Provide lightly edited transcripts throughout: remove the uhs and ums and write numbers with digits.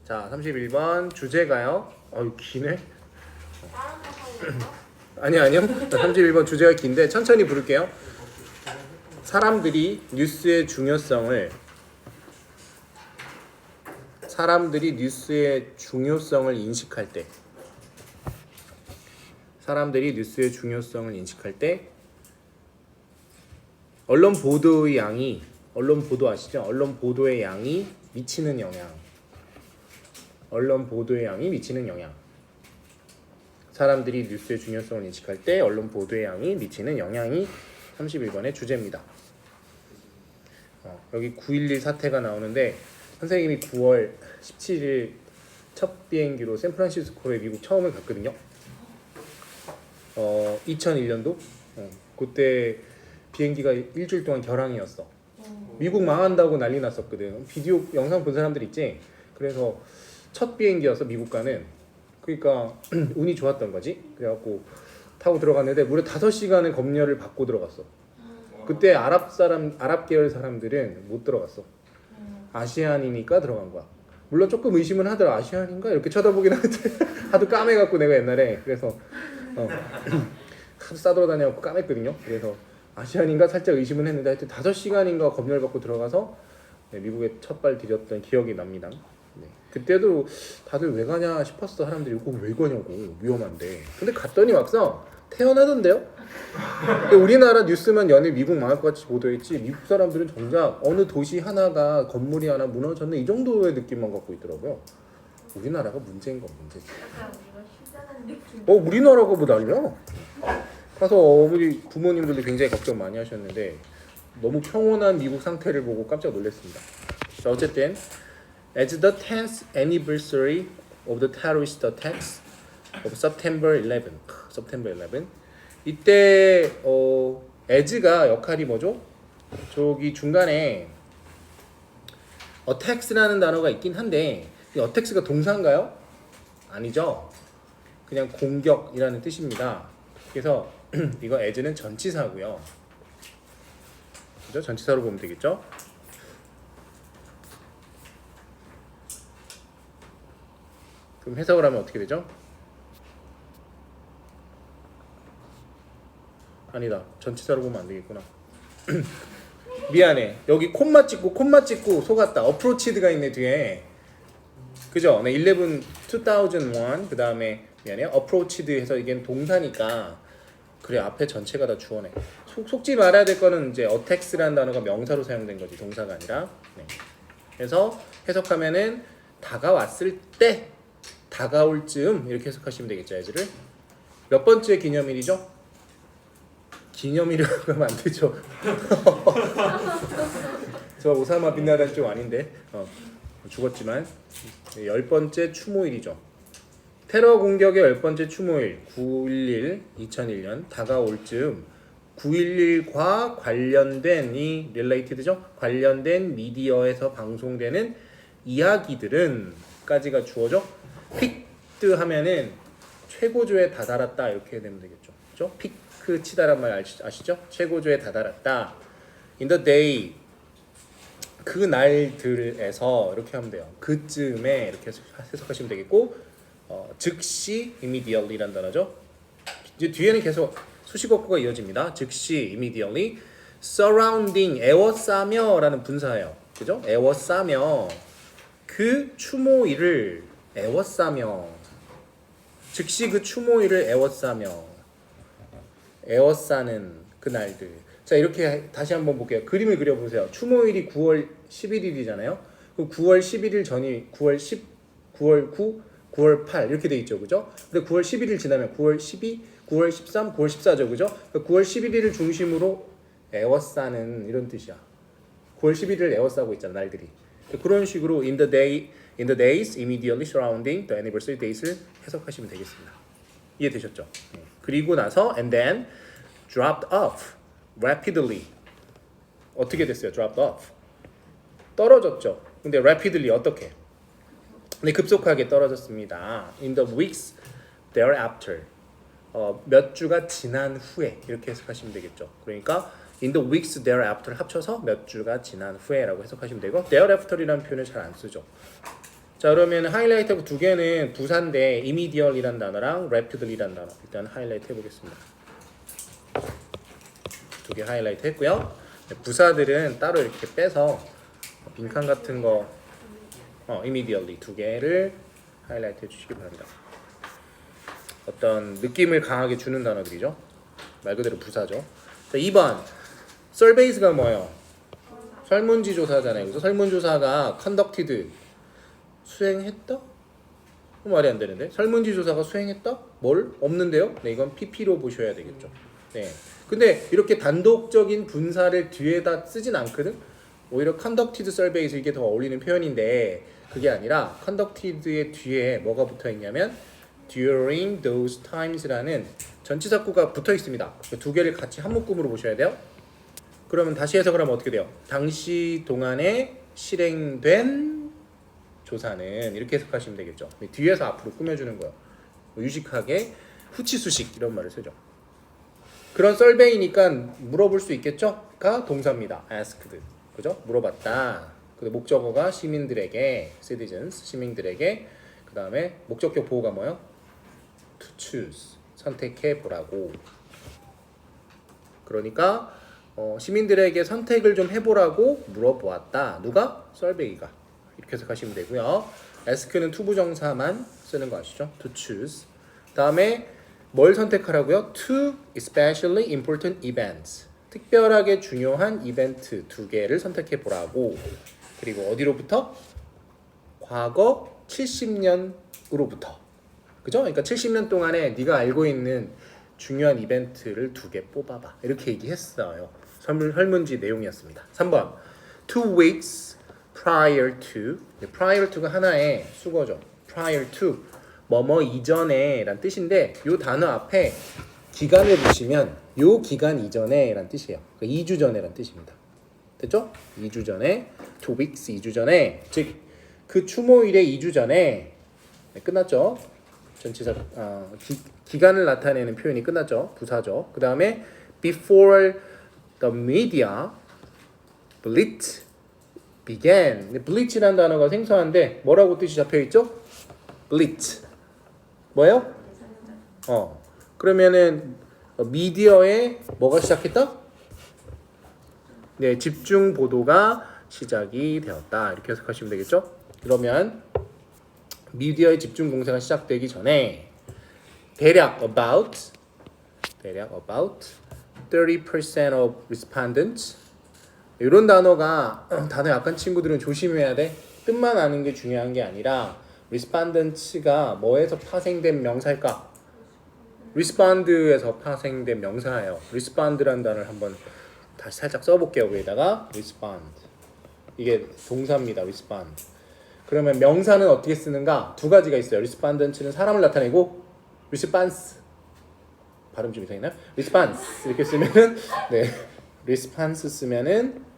자, 31번 주제가요. 기네. 아니요. 31번 주제가 긴데 천천히 부를게요. 사람들이 뉴스의 중요성을 인식할 때 언론 보도의 양이 언론 보도 아시죠? 언론 보도의 양이 미치는 영향. 사람들이 뉴스의 중요성을 인식할 때 언론 보도의 양이 미치는 영향이 31번의 주제입니다. 여기 9.11 사태가 나오는데 선생님이 9월 17일 첫 비행기로 샌프란시스코에 미국 처음을 갔거든요. 2001년도 그때 비행기가 일주일 동안 결항이었어. 미국 망한다고 난리 났었거든. 비디오 영상 본 사람들 있지? 그래서 첫 비행기여서 미국 가는. 그러니까 운이 좋았던 거지. 그래갖고 타고 들어갔는데 무려 5시간의 검열을 받고 들어갔어. 그때 아랍 계열 사람들은 못 들어갔어. 아시안이니까 들어간 거야. 물론 조금 의심은 하더라. 아시안인가? 이렇게 쳐다보긴 하는데 하도 까매갖고 내가 옛날에 그래서 하도 싸돌아다녀갖고 까맸거든요. 그래서 아시안인가 살짝 의심은 했는데 하여튼 5시간인가 검열받고 들어가서 미국에 첫발 디뎠던 기억이 납니다. 네. 그때도 다들 왜 가냐 싶었어. 사람들이 이거 왜 가냐고, 위험한데. 근데 갔더니 막상 태어나던데요? 우리나라 뉴스만 연일 미국 망할 것 같이 보도했지 미국 사람들은 정작 어느 도시 하나가 건물이 하나 무너졌네 이 정도의 느낌만 갖고 있더라고요. 우리나라가 문제인 건 문제지. 우리나라가 뭐 난리야? 가서 어머니 부모님들도 굉장히 걱정 많이 하셨는데 너무 평온한 미국 상태를 보고 깜짝 놀랐습니다. 자, 어쨌든 as the 10th anniversary of the terrorist attacks of September 11 이때 as가 역할이 뭐죠? 저기 중간에 attacks라는 단어가 있긴 한데 이 attacks가 동사인가요? 아니죠. 그냥 공격이라는 뜻입니다. 그래서 이거 as는 전치사고요. 그죠? 전치사로 보면 되겠죠? 그럼 해석을 하면 어떻게 되죠? 아니다. 전치사로 보면 안 되겠구나. 미안해. 여기 콤마 찍고 속았다. approached가 있네 뒤에. 그죠? 네, 2001 그 다음에 미안해요. approached 해서 이게 동사니까 그래 앞에 전체가 다 주어네. 속지 말아야 될 거는 이제 attacks라는 단어가 명사로 사용된 거지 동사가 아니라. 네. 그래서 해석하면은 다가왔을 때, 다가올 즈음 이렇게 해석하시면 되겠죠. 애들을 몇 번째 기념일이죠? 기념일이라고 하면 안 되죠. 저 오사마 빈라덴 쪽 아닌데 죽었지만 10번째 추모일이죠. 테러 공격의 10번째 추모일 9.11 2001년 다가올 즈음 9.11과 관련된 이 related죠. 관련된 미디어에서 방송되는 이야기들은 까지가 주어져. 피크드 하면은 최고조에 다다랐다 이렇게 되면 되겠죠. 그죠? 피크 치다란 말 아시죠? 최고조에 다다랐다. In the day 그 날들에서 이렇게 하면 돼요. 그쯤에 이렇게 해석하시면 되겠고 즉시 immediately란 단어죠. 이제 뒤에는 계속 수식어구가 이어집니다. 즉시 immediately surrounding 에워싸며라는 분사예요. 그죠? 에워싸며 그 추모일을 에워싸며 즉시 그 추모일을 에워싸는 그 날들. 자 이렇게 다시 한번 볼게요. 그림을 그려보세요. 추모일이 9월 11일이잖아요. 그럼 9월 11일 전이 9월 10, 9월 9, 9월 8 이렇게 돼 있죠, 그죠? 근데 9월 11일 지나면 9월 12, 9월 13, 9월 14죠, 그죠? 그러니까 9월 11일을 중심으로 에워싸는 이런 뜻이야. 9월 11일을 에워싸고 있잖아, 날들이. 그런 식으로 in the days immediately surrounding the anniversary dates를 해석하시면 되겠습니다. 이해되셨죠? 그리고 나서 and then dropped off rapidly. 어떻게 됐어요? dropped off. 떨어졌죠. 근데 rapidly 어떻게? 네, 급속하게 떨어졌습니다. In the weeks thereafter. 몇 주가 지난 후에 이렇게 해석하시면 되겠죠. 그러니까 in the weeks thereafter 합쳐서 몇 주가 지난 후에라고 해석하시면 되고 thereafter이라는 표현을 잘 안 쓰죠. 자, 그러면 하이라이트 두 개는 부사인데 immediately란 단어랑 rapidly란 단어 일단 하이라이트 해보겠습니다. 두 개 하이라이트 했고요. 부사들은 따로 이렇게 빼서 빈칸 같은 거 immediately 두 개를 하이라이트 해주시기 바랍니다. 어떤 느낌을 강하게 주는 단어들이죠. 말 그대로 부사죠. 자, 2번 surveys가 뭐예요? 설문지 조사잖아요. 그래서 설문조사가 conducted 수행했다? 말이 안 되는데 설문지 조사가 수행했다? 뭘? 없는데요? 네, 이건 PP로 보셔야 되겠죠. 네. 근데 이렇게 단독적인 분사를 뒤에다 쓰진 않거든. 오히려 conducted surveys 이게 더 어울리는 표현인데 그게 아니라 conducted의 뒤에 뭐가 붙어 있냐면 during those times라는 전치사구가 붙어 있습니다. 두 개를 같이 한 묶음으로 보셔야 돼요. 그러면 다시 해석을 하면 어떻게 돼요? 당시 동안에 실행된 조사는 이렇게 해석하시면 되겠죠. 뒤에서 앞으로 꾸며주는 거예요. 유식하게 후치수식 이런 말을 쓰죠. 그런 썰베이니까 물어볼 수 있겠죠? 가 동사입니다. asked. 그죠? 물어봤다. 그 목적어가 시민들에게 citizens 시민들에게 그 다음에 목적격 보호가 뭐예요? to choose 선택해 보라고. 그러니까 시민들에게 선택을 좀 해보라고 물어보았다. 누가? 썰베이가. 이렇게 해석하시면 되고요. ask는 투부정사만 쓰는 거 아시죠? to choose. 다음에 뭘 선택하라고요? to especially important events. 특별하게 중요한 이벤트 두 개를 선택해 보라고. 그리고 어디로부터? 과거 70년으로부터. 그죠? 그러니까 70년 동안에 네가 알고 있는 중요한 이벤트를 두 개 뽑아봐. 이렇게 얘기했어요. 설문지 내용이었습니다. 3번 2 weeks prior to. prior to가 하나의 수거죠. prior to 뭐뭐 이전에 란 뜻인데 요 단어 앞에 기간을 붙이면 요 기간 이전에 란 뜻이에요. 그러니까 2주 전에 란 뜻입니다. 됐죠? 2주 전에 2 weeks 2주 전에 즉 그 추모일의 2주 전에 네, 끝났죠. 전치사 기간을 나타내는 표현이 끝났죠. 부사죠. 그 다음에 before the media blitz began. blitz라는 단어가 생소한데 뭐라고 뜻이 잡혀 있죠? blitz 뭐예요? 그러면은 미디어에 뭐가 시작했다? 네, 집중 보도가 시작이 되었다. 이렇게 해석하시면 되겠죠? 그러면 미디어의 집중 공세가 시작되기 전에 대략 about 30% of respondents 이런 단어가 단어 약한 친구들은 조심해야 돼. 뜻만 아는 게 중요한 게 아니라 respondents가 뭐에서 파생된 명사일까? respond에서 파생된 명사예요. respond라는 단어를 한번 다시 살짝 써볼게요. 위에다가 respond 이게 동사입니다. respond. 그러면 명사는 어떻게 쓰는가? 두 가지가 있어요. respondents는 사람을 나타내고 response 발음 좀 이상했나요? response 이렇게 쓰면은 네 response 쓰면은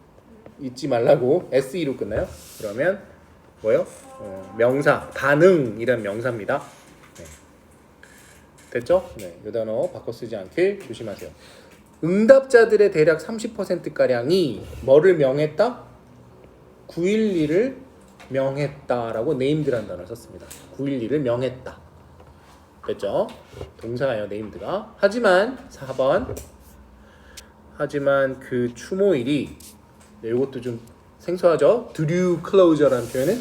잊지 말라고 se로 끝나요. 그러면 뭐요? 명사 반응이란 명사입니다. 네. 됐죠? 네, 이 단어 바꿔 쓰지 않길 조심하세요. 응답자들의 대략 30%가량이 뭐를 명했다? 9.11을 명했다라고 네임드라는 단어를 썼습니다. 9.11을 명했다. 됐죠? 동사예요, 네임드가. 하지만 4번 하지만 그 추모일이 네, 이것도 좀 생소하죠? drew closer라는 표현은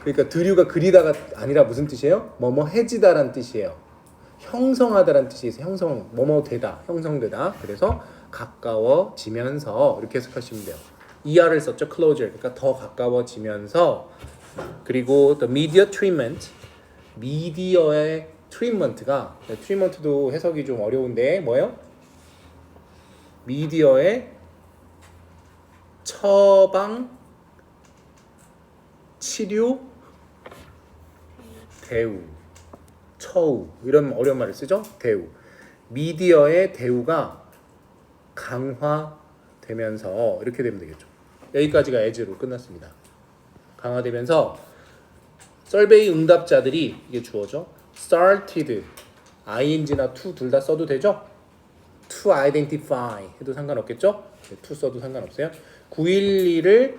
그러니까 drew가 그리다가 아니라 무슨 뜻이에요? 뭐뭐 해지다라는 뜻이에요. 형성하다라는 뜻이 있어요. 형성, 뭐뭐 되다, 형성되다. 그래서 가까워지면서 이렇게 해석하시면 돼요. ER을 썼죠, closer. 그러니까 더 가까워지면서 그리고 the media treatment, 미디어의 treatment가 treatment도 해석이 좀 어려운데 뭐예요? 미디어의 처방, 치료, 대우, 처우 이런 어려운 말을 쓰죠. 대우. 미디어의 대우가 강화되면서 이렇게 되면 되겠죠. 여기까지가 as로 끝났습니다. 강화되면서 설베이 응답자들이 이게 주어죠. started, ing나 to 둘 다 써도 되죠. to identify 해도 상관없겠죠. to 써도 상관없어요. 9.11을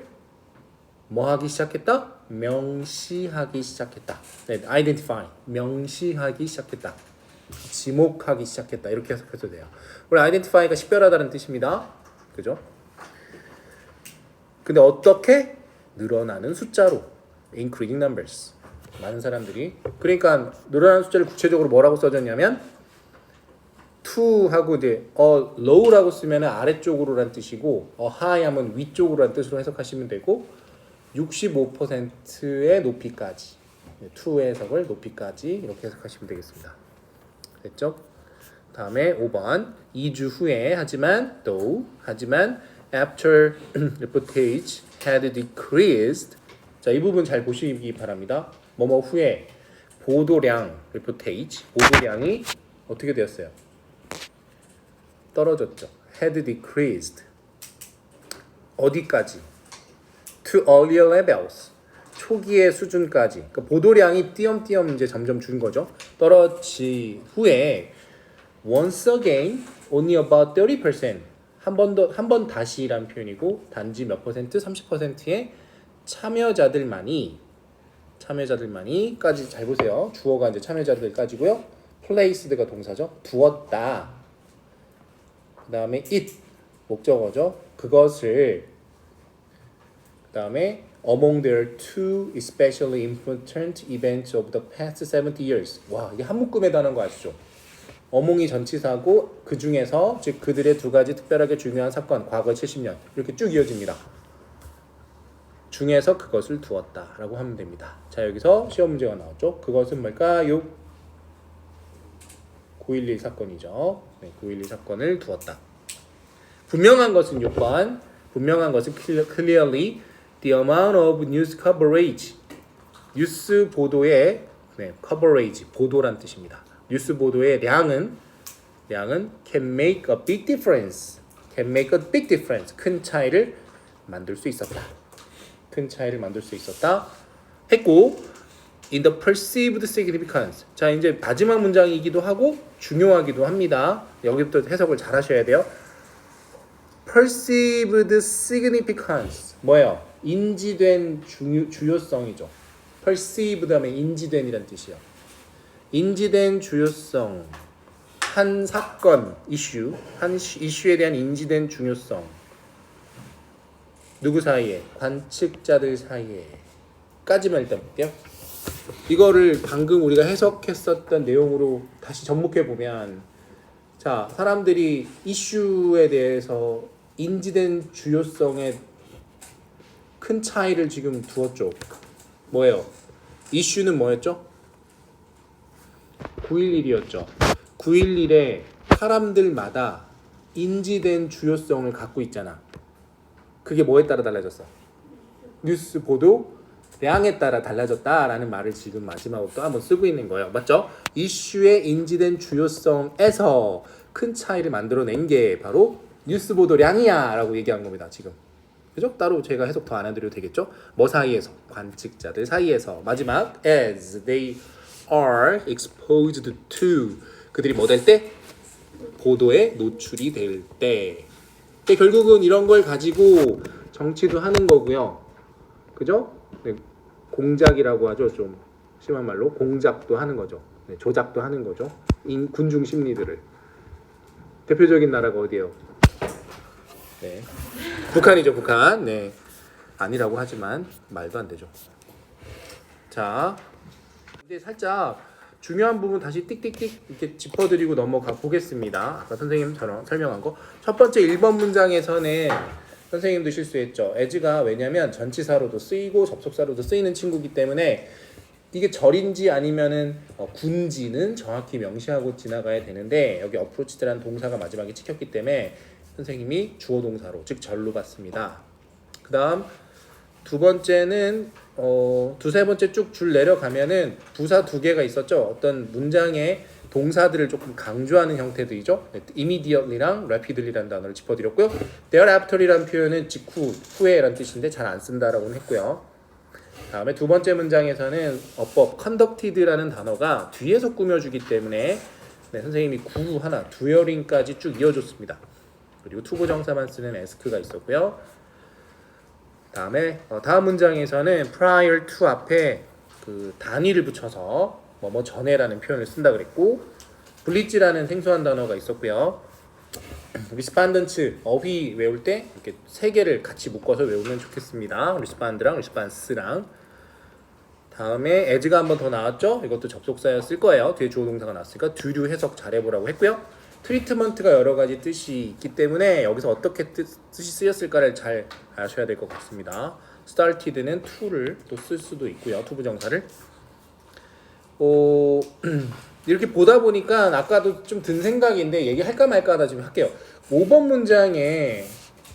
뭐 하기 시작했다? 명시하기 시작했다. 네, identify 명시하기 시작했다. 지목하기 시작했다. 이렇게 해석해도 돼요. 우리 identify가 식별하다는 뜻입니다. 그죠? 근데 어떻게? 늘어나는 숫자로 increasing numbers. 많은 사람들이 그러니까 늘어나는 숫자를 구체적으로 뭐라고 써졌냐면 to하고 이제 low라고 쓰면 아래쪽으로란 뜻이고 high 하면 위쪽으로란 뜻으로 해석하시면 되고 65%의 높이까지 to의 해석을 높이까지 이렇게 해석하시면 되겠습니다. 됐죠? 다음에 5번 2주 후에 하지만 after reportage had decreased. 자, 이 부분 잘 보시기 바랍니다. 뭐뭐 후에 보도량 reportage 보도량이 어떻게 되었어요? 떨어졌죠. had decreased. 어디까지? to earlier levels. 초기의 수준까지. 그러니까 보도량이 띄엄띄엄 이제 점점 준 거죠. 떨어지 후에 once again only about 30%. 한 번 다시라는 표현이고 단지 몇 퍼센트? 30%의 참여자들만이까지 잘 보세요. 주어가 이제 참여자들까지고요. placed가 동사죠. 두었다. 그다음에 it 목적어죠. 그것을 그다음에 among their two especially important events of the past 70 years. 와, 이게 한 묶음에 다는 거 아시죠? among이 전치사고 그 중에서 즉 그들의 두 가지 특별하게 중요한 사건 과거 70년 이렇게 쭉 이어집니다. 중에서 그것을 두었다라고 하면 됩니다. 자, 여기서 시험 문제가 나왔죠. 그것은 뭘까요? 9.11 사건이죠. 네, 9.11 사건을 두었다. 분명한 것은 6번. 분명한 것은 clearly the amount of news coverage. 뉴스 보도의 coverage, 보도란 뜻입니다. 뉴스 보도의 량은 can make a big difference. can make a big difference. 큰 차이를 만들 수 있었다. 했고 in the perceived significance. 자, 이제 마지막 문장이기도 하고 중요하기도 합니다. 여기부터 해석을 잘 하셔야 돼요. perceived significance 뭐예요? 인지된 주요성이죠. perceived 하면 인지된이란 뜻이에요. 인지된 주요성, 한 사건, 한 이슈에 대한 인지된 중요성. 누구 사이에? 관측자들 사이에까지만 일단 볼게요. 이거를 방금 우리가 해석했었던 내용으로 다시 접목해 보면, 자, 사람들이 이슈에 대해서 인지된 주요성에 큰 차이를 지금 두었죠. 뭐예요? 이슈는 뭐였죠? 9.11이었죠. 9.11에 사람들마다 인지된 주요성을 갖고 있잖아. 그게 뭐에 따라 달라졌어? 뉴스 보도량에 따라 달라졌다라는 말을 지금 마지막으로 또 한번 쓰고 있는 거예요. 맞죠? 이슈의 인지된 주요성에서 큰 차이를 만들어낸 게 바로 뉴스 보도량이야 라고 얘기한 겁니다. 지금. 그죠? 따로 제가 해석 더 안 해드려도 되겠죠? 뭐 사이에서? 관측자들 사이에서. 마지막 as they are exposed to. 그들이 뭐 될 때? 보도에 노출이 될 때. 근데 결국은 이런 걸 가지고 정치도 하는 거고요. 그죠? 네, 공작이라고 하죠. 좀 심한 말로 공작도 하는 거죠. 네, 조작도 하는 거죠. 군중 심리들을. 대표적인 나라가 어디예요? 네, 북한이죠. 북한. 네, 아니라고 하지만 말도 안 되죠. 자, 이제 살짝 중요한 부분 다시 띡띡띡 이렇게 짚어드리고 넘어가 보겠습니다. 아까 선생님처럼 설명한 거. 첫 번째 1번 문장에서는 선생님도 실수했죠. as가 왜냐면 전치사로도 쓰이고 접속사로도 쓰이는 친구이기 때문에 이게 절인지 아니면은 군지는 정확히 명시하고 지나가야 되는데 여기 approached라는 동사가 마지막에 찍혔기 때문에 선생님이 주어 동사로 즉 절로 봤습니다. 그 다음 두 번째는 두세 번째 쭉 줄 내려가면은 부사 두 개가 있었죠. 어떤 문장의 동사들을 조금 강조하는 형태들이죠. immediately랑 rapidly라는 단어를 짚어드렸고요. thereafter이라는 표현은 직후, 후에라는 뜻인데 잘 안 쓴다라고는 했고요. 다음에 두 번째 문장에서는 어법 conducted라는 단어가 뒤에서 꾸며주기 때문에 선생님이 구 하나, during까지 쭉 이어줬습니다. 그리고 투부정사만 쓰는 ask가 있었고요. 다음에 다음 문장에서는 prior to 앞에 그 단위를 붙여서 뭐뭐 전에라는 표현을 쓴다 그랬고 블리츠라는 생소한 단어가 있었고요. 리스판던츠 어휘 외울 때 이렇게 세 개를 같이 묶어서 외우면 좋겠습니다. 리스판드랑 리스판스랑. 다음에 as가 한 번 더 나왔죠. 이것도 접속사였을 거예요. 뒤에 주어 동사가 나왔으니까 do 해석 잘해보라고 했고요. 트리트먼트가 여러 가지 뜻이 있기 때문에 여기서 어떻게 뜻이 쓰였을까를 잘 아셔야 될 것 같습니다. started는 to를 또 쓸 수도 있고요. to 부정사를. 이렇게 보다 보니까 아까도 좀 든 생각인데 얘기할까 말까 하다 지금 할게요. 5번 문장에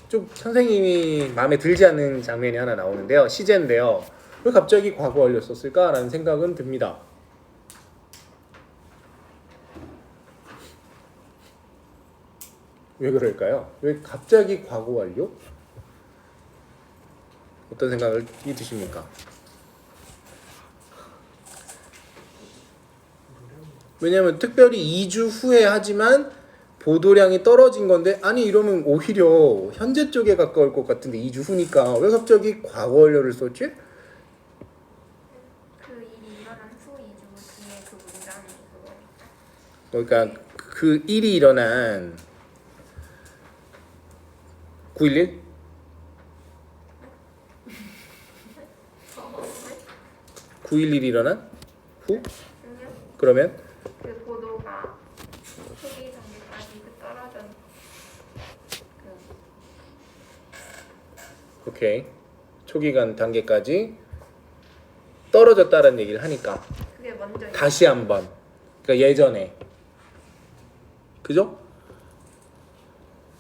좀 선생님이 마음에 들지 않는 장면이 하나 나오는데요. 시제인데요. 왜 갑자기 과거 완료 썼을까라는 생각은 듭니다. 왜 그럴까요? 왜 갑자기 과거 완료? 어떤 생각이 드십니까? 왜냐면 특별히 2주 후에 하지만 보도량이 떨어진 건데 아니 이러면 오히려 현재 쪽에 가까울 것 같은데 2주 후니까 왜 갑자기 과거 완료를 썼지? 그 일이 일어난 후 2주 뒤에 그 문장이 그거니까. 그러니까 그 일이 일어난 9.11? 9.11이 일어난 후? 아니요. 그러면 그 보도가 초기 단계까지 그 떨어진 그 오케이 초기간 단계까지 떨어졌다는 얘기를 하니까 그게 먼저 다시 한번 그러니까 예전에 그죠?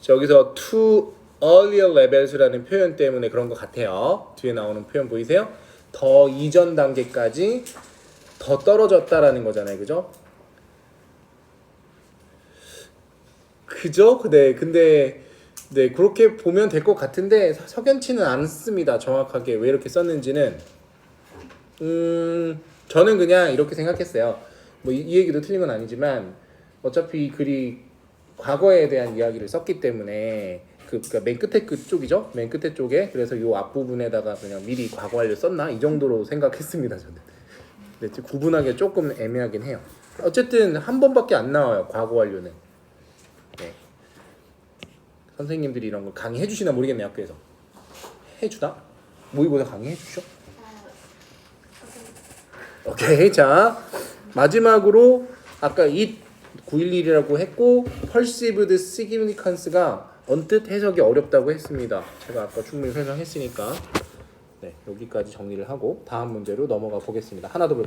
여기서 to earlier levels라는 표현 때문에 그런 것 같아요. 뒤에 나오는 표현 보이세요? 더 이전 단계까지 더 떨어졌다라는 거잖아요, 그죠? 그죠? 네, 근데 네 그렇게 보면 될 것 같은데 석연치는 않습니다. 정확하게 왜 이렇게 썼는지는 저는 그냥 이렇게 생각했어요. 뭐 이 얘기도 틀린 건 아니지만 어차피 이 글이 과거에 대한 이야기를 썼기 때문에 그러니까 맨 끝에 쪽이죠. 맨 끝에 쪽에 그래서 요 앞부분에다가 그냥 미리 과거 완료 썼나 이 정도로 생각했습니다. 저는. 네, 구분하기 조금 애매하긴 해요. 어쨌든 한 번밖에 안 나와요. 과거 완료는. 네. 선생님들이 이런 걸 강의해 주시나 모르겠네요. 학교에서. 해주나? 모의고사 강의해 주셔? 오케이. 자 마지막으로 아까 이 911이라고 했고 perceived significance가 언뜻 해석이 어렵다고 했습니다. 제가 아까 충분히 설명했으니까 네, 여기까지 정리를 하고 다음 문제로 넘어가 보겠습니다. 하나 더 볼